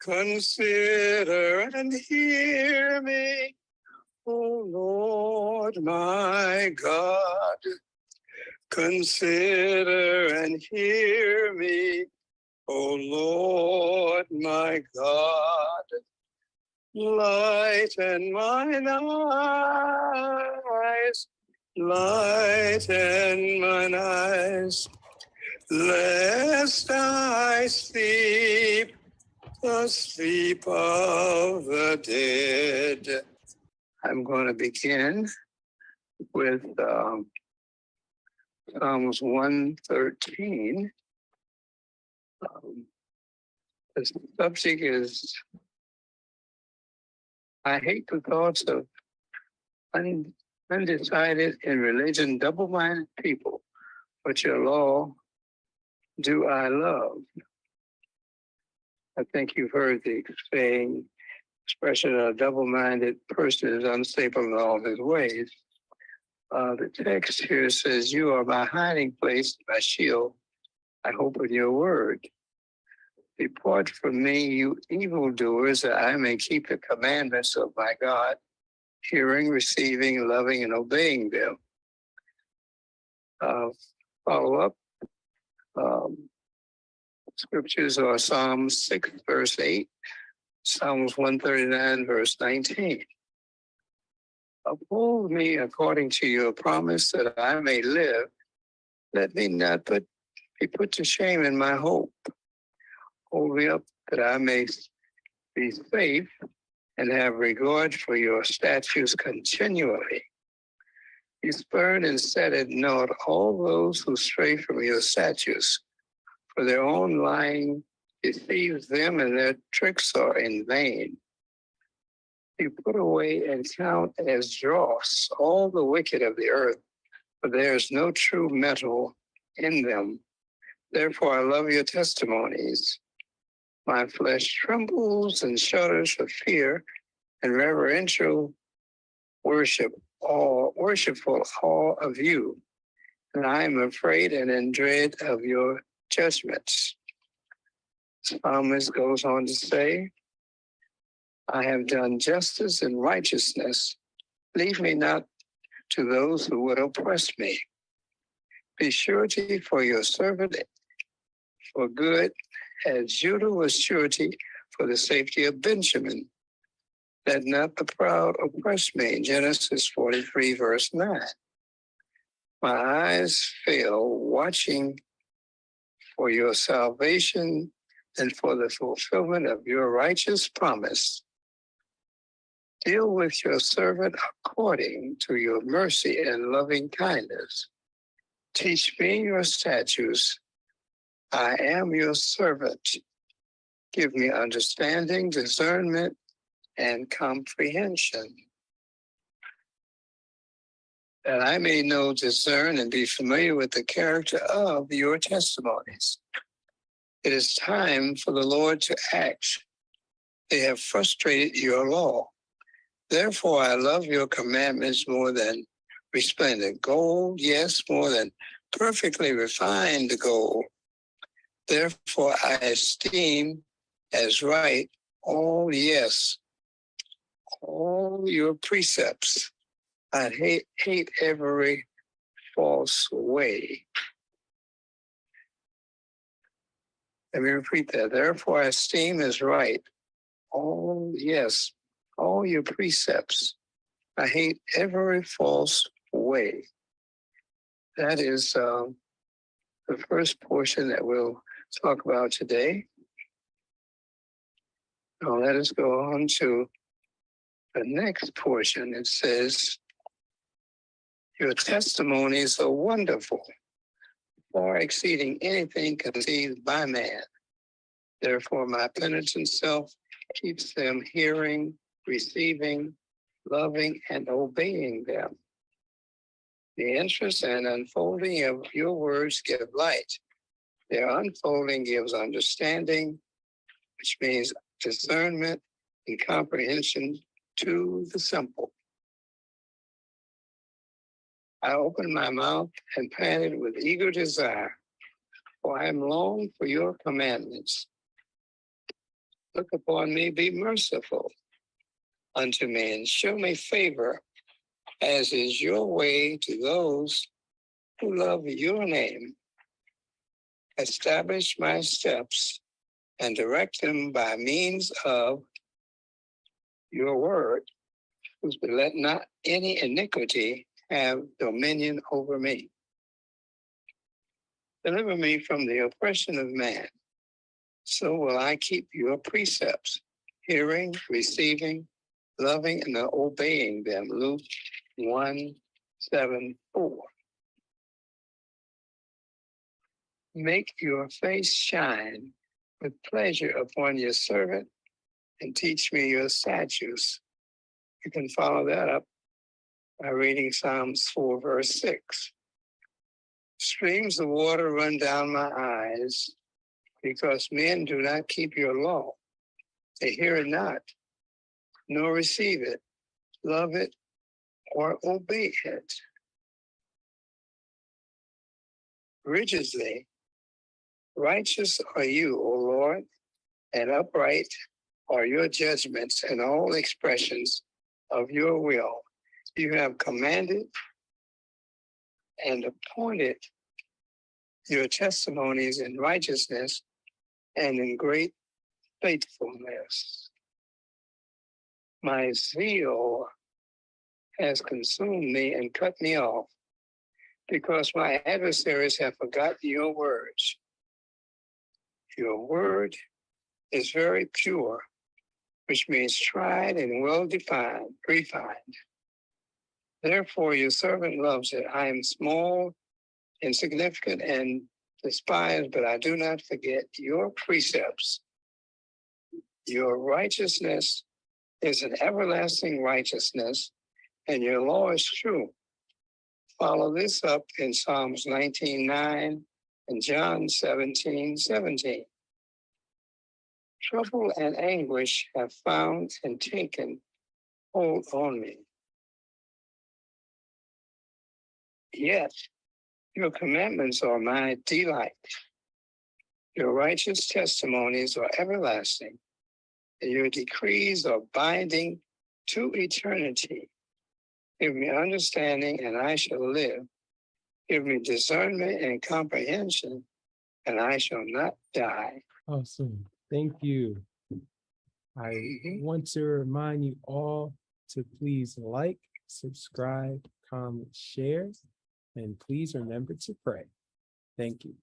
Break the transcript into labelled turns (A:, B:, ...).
A: Consider and hear me, O Lord my God. Consider and hear me, O Lord my God. Lighten mine eyes, lighten mine eyes, lest I sleep the sleep of the dead. I'm going to begin with Psalms 113. The subject is, I hate the thoughts of undecided in religion, double-minded people, but your law do I love. I think you've heard the saying, expression, a double-minded person is unstable in all his ways. The text here says, you are my hiding place, my shield. I hope in your word. Depart from me, you evildoers, that I may keep the commandments of my God, hearing, receiving, loving, and obeying them. Follow up. Scriptures are Psalms 6, verse 8, Psalms 139, verse 19. Uphold me according to your promise that I may live. Let me not be put to shame in my hope. Hold me up that I may be safe and have regard for your statutes continually. You spurn and set at naught all those who stray from your statutes, for their own lying deceives them and their tricks are in vain. You put away and count as dross all the wicked of the earth, for there is no true metal in them. Therefore I love your testimonies. My flesh trembles and shudders for fear and reverential worshipful awe of you. And I am afraid and in dread of your judgments. The psalmist goes on to say, I have done justice and righteousness. Leave me not to those who would oppress me. Be surety for your servant for good, as Judah was surety for the safety of Benjamin. Let not the proud oppress me. Genesis 43, verse 9. My eyes fail watching for your salvation and for the fulfillment of your righteous promise. Deal with your servant according to your mercy and loving kindness. Teach me your statutes. I am your servant. Give me understanding, discernment, and comprehension, that I may know, discern, and be familiar with the character of your testimonies. It is time for the Lord to act. They have frustrated your law. Therefore, I love your commandments more than resplendent gold, yes, more than perfectly refined gold. Therefore, I esteem as right all, yes, all your precepts. I hate every false way. Let me repeat that. Therefore, I esteem as right all, yes, all your precepts. I hate every false way. That is the first portion that we'll talk about today. Now let us go on to the next portion. It says, your testimonies are wonderful, far exceeding anything conceived by man. Therefore, my penitent self keeps them hearing, receiving, loving, and obeying them. The interest and unfolding of your words give light. Their unfolding gives understanding, which means discernment and comprehension to the simple. I opened my mouth and panted with eager desire, for I am longed for your commandments. Look upon me, be merciful unto me, and show me favor, as is your way to those who love your name. Establish my steps and direct them by means of your word. Let not any iniquity have dominion over me. Deliver me from the oppression of man. So will I keep your precepts, hearing, receiving, loving, and obeying them. Luke 1:7-4. Make your face shine with pleasure upon your servant, and teach me your statutes. You can follow that up by reading Psalms 4:6. Streams of water run down my eyes, because men do not keep your law. They hear it not, nor receive it, love it, or obey it. Rigidly righteous are you, O Lord, and upright are your judgments and all expressions of your will. You have commanded and appointed your testimonies in righteousness and in great faithfulness. My zeal has consumed me and cut me off, because my adversaries have forgotten your words. Your word is very pure, which means tried and well defined, refined. Therefore, your servant loves it. I am small, insignificant, and despised, but I do not forget your precepts. Your righteousness is an everlasting righteousness, and your law is true. Follow this up in Psalms 19:9 and John 17:17. Trouble and anguish have found and taken hold on me. Yet your commandments are my delight. Your righteous testimonies are everlasting, and your decrees are binding to eternity. Give me understanding, and I shall live. Give me discernment and comprehension, and I shall not die.
B: Awesome. Thank you. I want to remind you all to please like, subscribe, comment, share, and please remember to pray. Thank you.